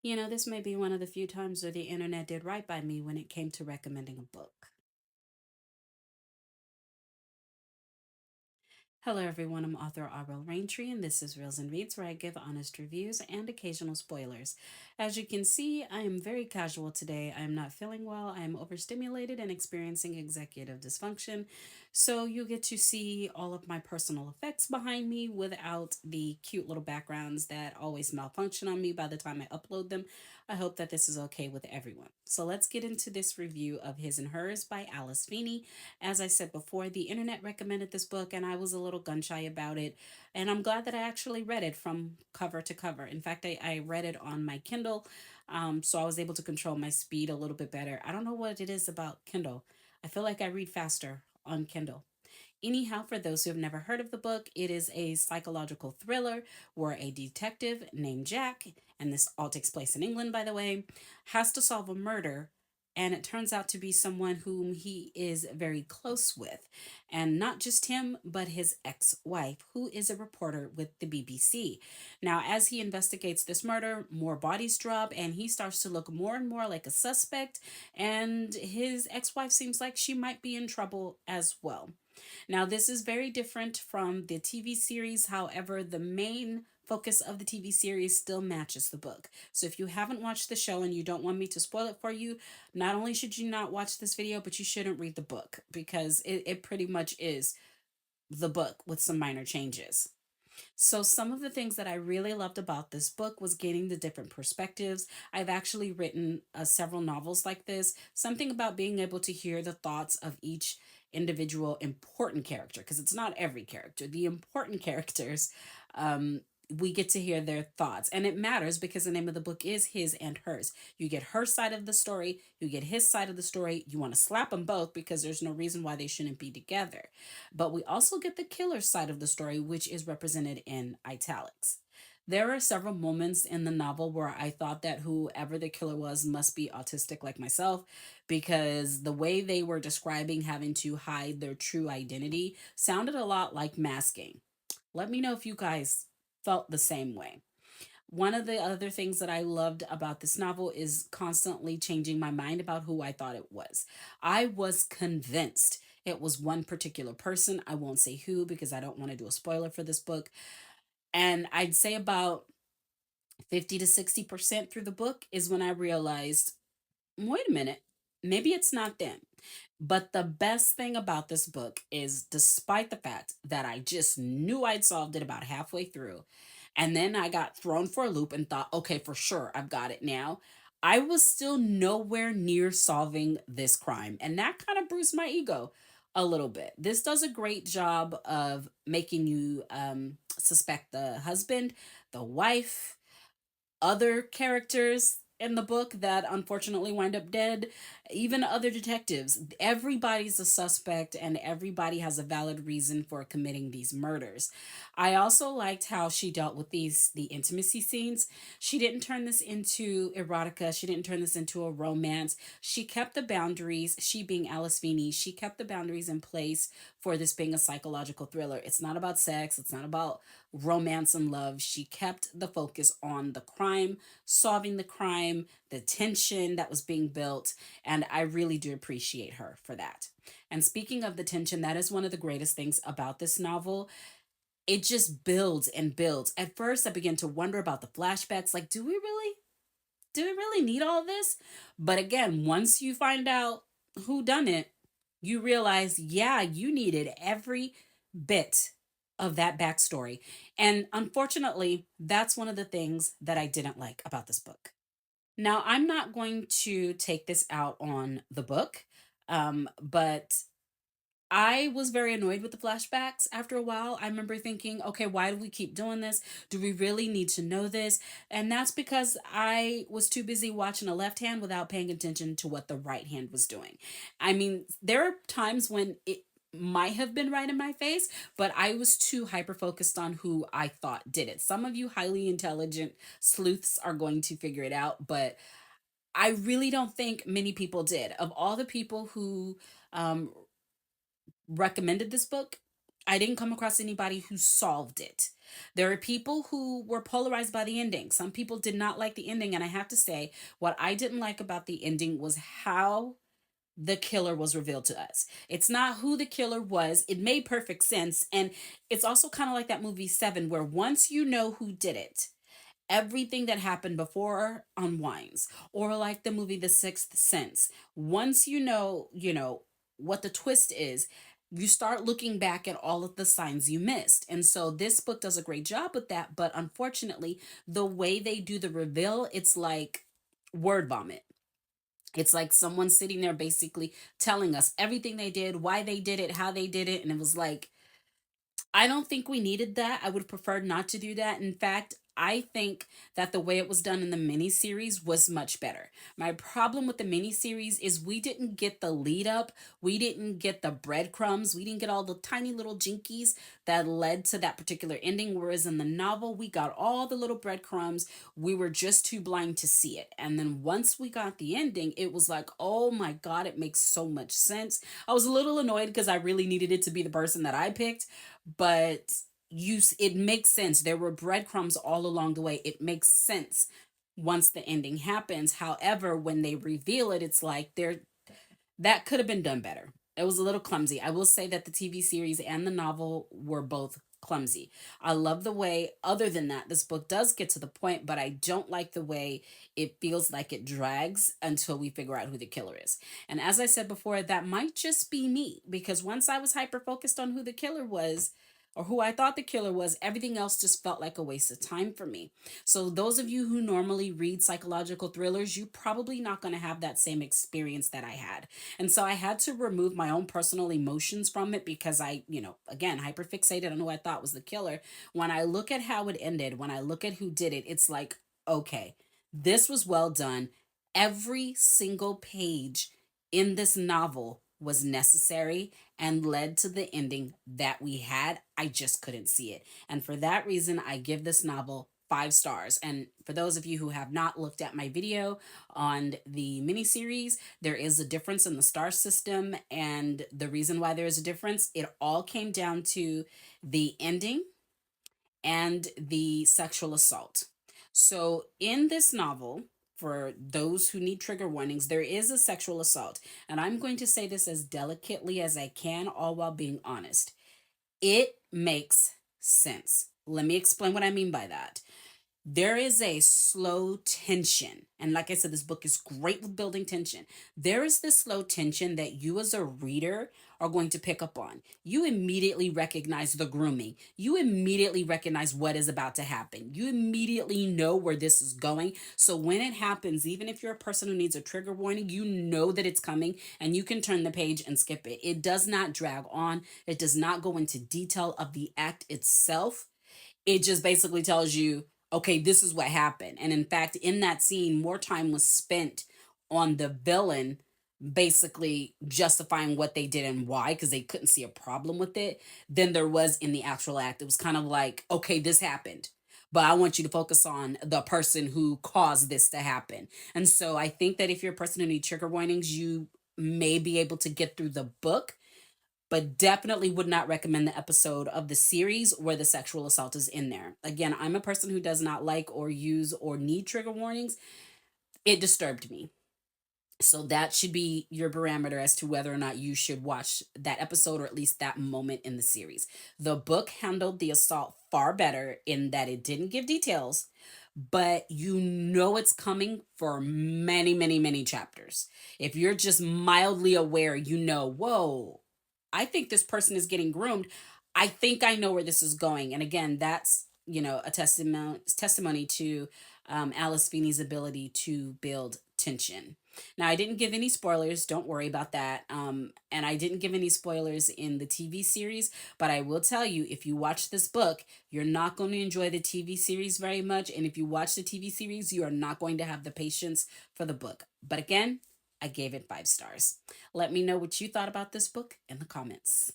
This may be one of the few times where the internet did right by me when it came to recommending a book. Hello, everyone. I'm author Aurel Raintree, and this is Reels and Reads, where I give honest reviews and occasional spoilers. As you can see, I am very casual today. I am not feeling well. I am overstimulated and experiencing executive dysfunction. So you get to see all of my personal effects behind me without the cute little backgrounds that always malfunction on me by the time I upload them. I hope that this is okay with everyone. So let's get into this review of His and Hers by Alice Feeney. As I said before, the internet recommended this book, and I was a little gun shy about it. And I'm glad that I actually read it from cover to cover. In fact, I read it on my Kindle, so I was able to control my speed a little bit better. I don't know what it is about Kindle. I feel like I read faster on Kindle. Anyhow, for those who have never heard of the book, it is a psychological thriller where a detective named Jack, and this all takes place in England, by the way, has to solve a murder. And it turns out to be someone whom he is very close with. And not just him, but his ex wife, who is a reporter with the BBC. Now, as he investigates this murder, more bodies drop, and he starts to look more and more like a suspect. And his ex wife seems like she might be in trouble as well. Now, this is very different from the TV series. However, the main focus of the TV series still matches the book. So if you haven't watched the show and you don't want me to spoil it for you, not only should you not watch this video, but you shouldn't read the book because it pretty much is the book with some minor changes. So, some of the things that I really loved about this book was getting the different perspectives. I've actually written several novels like this. Something about being able to hear the thoughts of each individual important character, because it's not every character, the important characters. Um, we get to hear their thoughts, and it matters because the name of the book is His and Hers. You get her side of the story, you get his side of the story. You want to slap them both because there's no reason why they shouldn't be together. But we also get the killer side of the story, which is represented in italics. There are several moments in the novel where I thought that whoever the killer was must be autistic like myself, because the way they were describing having to hide their true identity sounded a lot like masking. Let me know if you guys felt the same way. One of the other things that I loved about this novel is constantly changing my mind about who I thought it was. I was convinced it was one particular person. I won't say who because I don't want to do a spoiler for this book. And I'd say about 50 to 60% through the book is when I realized, wait a minute, maybe it's not them. But the best thing about this book is, despite the fact that I just knew I'd solved it about halfway through, and then I got thrown for a loop and thought, okay, for sure, I've got it now, I was still nowhere near solving this crime. And that kind of bruised my ego a little bit. This does a great job of making you suspect the husband, the wife, other characters in the book that unfortunately wind up dead, even other detectives. Everybody's a suspect and everybody has a valid reason for committing these murders. I also liked how she dealt with the intimacy scenes. She didn't turn this into erotica, she didn't turn this into a romance. She kept the boundaries, she being Alice Feeney, she kept the boundaries in place for this being a psychological thriller. It's not about sex, it's not about romance and love. She kept the focus on the crime, solving the crime, the tension that was being built, and I really do appreciate her for that. And speaking of the tension, that is one of the greatest things about this novel. It just builds and builds. At first, I began to wonder about the flashbacks. Like, do we really need all this? But again, once you find out who done it, you realize, yeah, you needed every bit of that backstory. And unfortunately, that's one of the things that I didn't like about this book. Now, I'm not going to take this out on the book, but I was very annoyed with the flashbacks after a while. I remember thinking, okay, why do we keep doing this? Do we really need to know this? And that's because I was too busy watching a left hand without paying attention to what the right hand was doing. I mean, there are times when it might have been right in my face, but I was too hyper focused on who I thought did it. Some of you highly intelligent sleuths are going to figure it out, but I really don't think many people did. Of all the people who um, recommended this book, I didn't come across anybody who solved it. There are people who were polarized by the ending. Some people did not like the ending. And I have to say, what I didn't like about the ending was how the killer was revealed to us. It's not who the killer was. It made perfect sense. And it's also kind of like that movie Seven, where once you know who did it, everything that happened before unwinds. Or like the movie The Sixth Sense. Once you know what the twist is, you start looking back at all of the signs you missed. And so this book does a great job with that, but unfortunately, the way they do the reveal, it's like word vomit. It's like someone sitting there basically telling us everything they did, why they did it, how they did it, and it was like, I don't think we needed that. I would prefer not to do that. In fact, I think that the way it was done in the miniseries was much better. My problem with the miniseries is we didn't get the lead up, we didn't get the breadcrumbs, we didn't get all the tiny little jinkies that led to that particular ending. Whereas in the novel, we got all the little breadcrumbs. We were just too blind to see it. And then once we got the ending, it was like, oh my God, it makes so much sense. I was a little annoyed because I really needed it to be the person that I picked, but it makes sense. There were breadcrumbs all along the way. It makes sense once the ending happens. However, when they reveal it, it's like that could have been done better. It was a little clumsy. I will say that the TV series and the novel were both clumsy. I love the way, other than that, this book does get to the point, but I don't like the way it feels like it drags until we figure out who the killer is. And as I said before, that might just be me, because once I was hyper focused on who the killer was, or who I thought the killer was, everything else just felt like a waste of time for me. So, those of you who normally read psychological thrillers, you probably not going to have that same experience that I had. And so, I had to remove my own personal emotions from it because again, hyperfixated on who I thought was the killer. When I look at how it ended, when I look at who did it, it's like, okay, this was well done. Every single page in this novel was necessary and led to the ending that we had. I just couldn't see it. And for that reason, I give this novel 5 stars. And for those of you who have not looked at my video on the miniseries, there is a difference in the star system. And the reason why there is a difference, it all came down to the ending and the sexual assault. So, in this novel, for those who need trigger warnings, there is a sexual assault. And I'm going to say this as delicately as I can, all while being honest. It makes sense. Let me explain what I mean by that. There is a slow tension. And like I said, this book is great with building tension. There is this slow tension that you, as a reader, are going to pick up on. You immediately recognize the grooming. You immediately recognize what is about to happen. You immediately know where this is going. So when it happens, even if you're a person who needs a trigger warning, you know that it's coming and you can turn the page and skip it. It does not drag on, it does not go into detail of the act itself. It just basically tells you, okay, this is what happened. And in fact, in that scene, more time was spent on the villain basically justifying what they did and why, because they couldn't see a problem with it, than there was in the actual act. It was kind of like, okay, this happened, but I want you to focus on the person who caused this to happen. And so I think that if you're a person who needs trigger warnings, you may be able to get through the book, but definitely would not recommend the episode of the series where the sexual assault is in there. Again, I'm a person who does not like or use or need trigger warnings. It disturbed me. So that should be your parameter as to whether or not you should watch that episode or at least that moment in the series. The book handled the assault far better in that it didn't give details, but you know it's coming for many, many, many chapters. If you're just mildly aware, you know, whoa, I think this person is getting groomed. I think I know where this is going. And again, that's, a testimony to Alice Feeney's ability to build tension. Now, I didn't give any spoilers. Don't worry about that. And I didn't give any spoilers in the TV series. But I will tell you, if you watch this book, you're not going to enjoy the TV series very much. And if you watch the TV series, you are not going to have the patience for the book. But again, I gave it 5 stars. Let me know what you thought about this book in the comments.